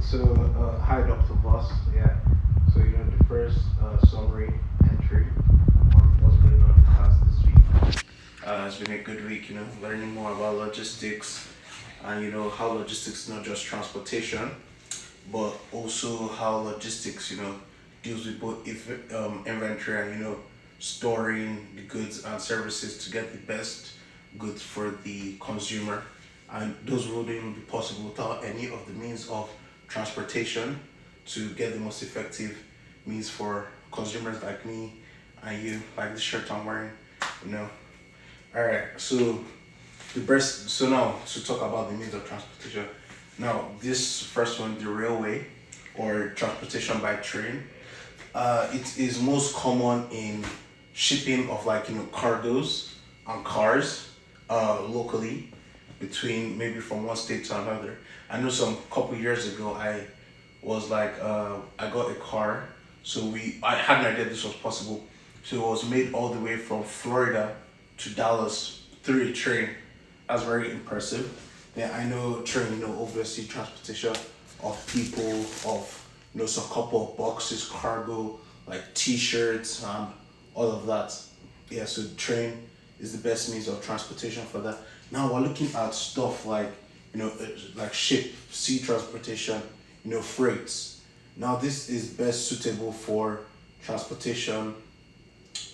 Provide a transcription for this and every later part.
Hi, Dr. Voss. Yeah. The first summary entry on what's going on in class this week. It's been a good week, learning more about logistics and, how logistics is not just transportation, but also how logistics, deals with both inventory and, storing the goods and services to get the best goods for the consumer. And those wouldn't be possible without any of the means of transportation to get the most effective means for consumers like me and you, like the shirt I'm wearing, you know. All right, so now to talk about the means of transportation. Now, this first one, the railway or transportation by train, it is most common in shipping of cargoes and cars locally between maybe from one state to another. I know some couple years ago I got a car, so we I had no idea this was possible. So it was made all the way from Florida to Dallas through a train. That's very impressive. Then I know train, obviously transportation of people, of some couple of boxes, cargo, like t-shirts and all of that. Yeah, so train is the best means of transportation for that. Now we're looking at stuff like like ship, sea transportation, freights. Now this is best suitable for transportation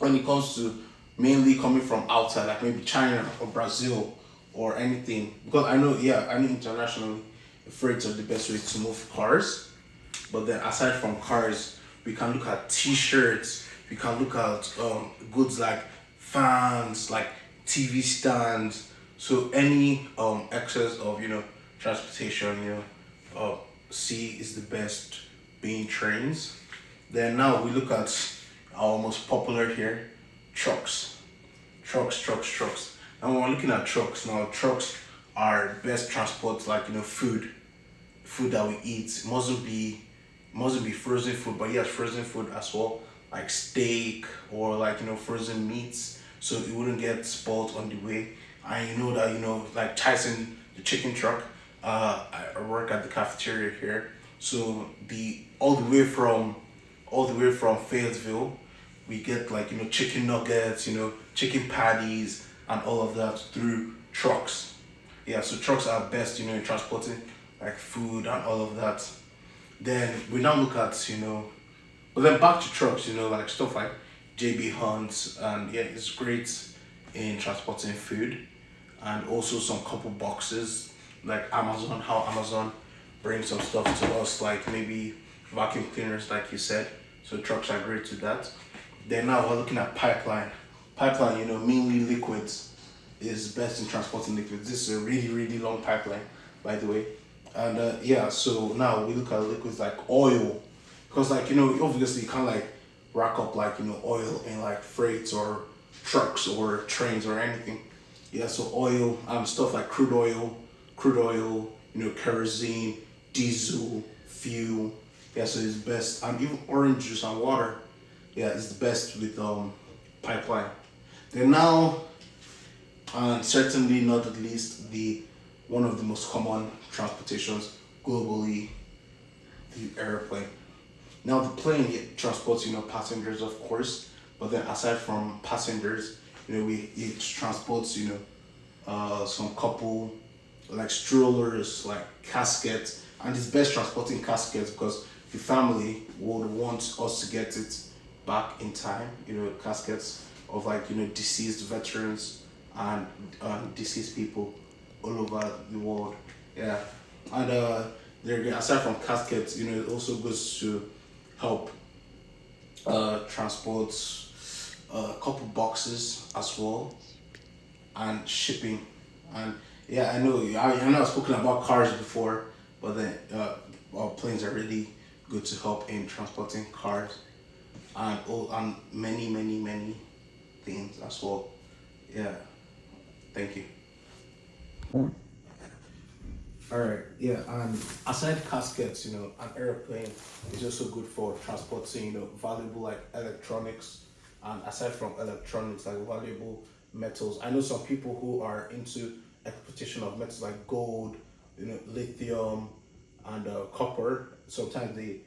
when it comes to mainly coming from outside, like maybe China or Brazil or anything. Because I know internationally, freights are the best way to move cars. But then aside from cars, we can look at T-shirts. We can look at goods like fans, like TV stands. So any excess of transportation, sea is the best, being trains. Then now we look at our most popular here, trucks. Trucks. And when we're looking at trucks now, trucks are best transport like food that we eat. It mustn't be frozen food, but yes, frozen food as well, like steak or like frozen meats, so it wouldn't get spoiled on the way. And you know that like Tyson, the chicken truck. I work at the cafeteria here, so the all the way from Fayetteville, we get like chicken nuggets, chicken patties, and all of that through trucks. Yeah, so trucks are best, in transporting like food and all of that. Then we now look at but then back to trucks, like stuff like JB Hunt, and yeah, it's great in transporting food, and also some couple boxes like Amazon, how Amazon brings some stuff to us, like maybe vacuum cleaners, like you said. So trucks are great to that. Then now we're looking at pipeline. Pipeline, mainly liquids is best in transporting liquids. This is a really, really long pipeline, by the way. And yeah, so now we look at liquids like oil, because obviously you can't like rack up like oil in like freights or trucks or trains or anything. Yeah, so oil and stuff like crude oil, kerosene, diesel, fuel. Yeah, so it's best, and even orange juice and water. Yeah, it's the best with pipeline. Then now, and certainly not at least, the one of the most common transportations globally, the airplane. Now the plane, it transports passengers, of course, but then aside from passengers, it transports some couple like strollers, like caskets, and it's best transporting caskets because the family would want us to get it back in time. Caskets of like deceased veterans and deceased people all over the world. Yeah, and there again, aside from caskets, it also goes to help transport a couple boxes as well, and shipping. And yeah, I know I've spoken about cars before, but then planes are really good to help in transporting cars and many, many, many things as well. Yeah, thank you. All right, yeah, and aside caskets, an airplane is also good for transporting, valuable like electronics, and aside from electronics, like valuable metals. I know some people who are into exploitation of metals like gold, lithium, and copper. Sometimes they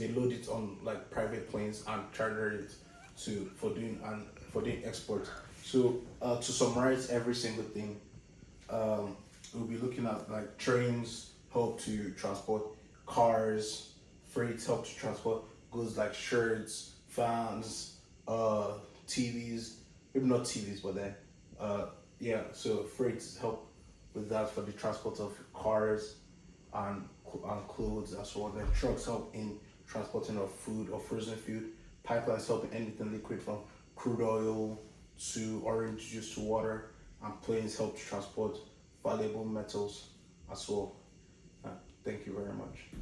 load it on like private planes and charter it to for doing export. So to summarize every single thing, we'll be looking at like trains help to transport, cars, freight help to transport goods like shirts, fans, TVs, maybe not TVs, but then yeah, so freights help with that for the transport of cars and clothes as well. Then trucks help in transporting of food or frozen food. Pipelines help in anything liquid from crude oil to orange juice to water, and planes help to transport valuable metals as well. Uh, Thank you very much.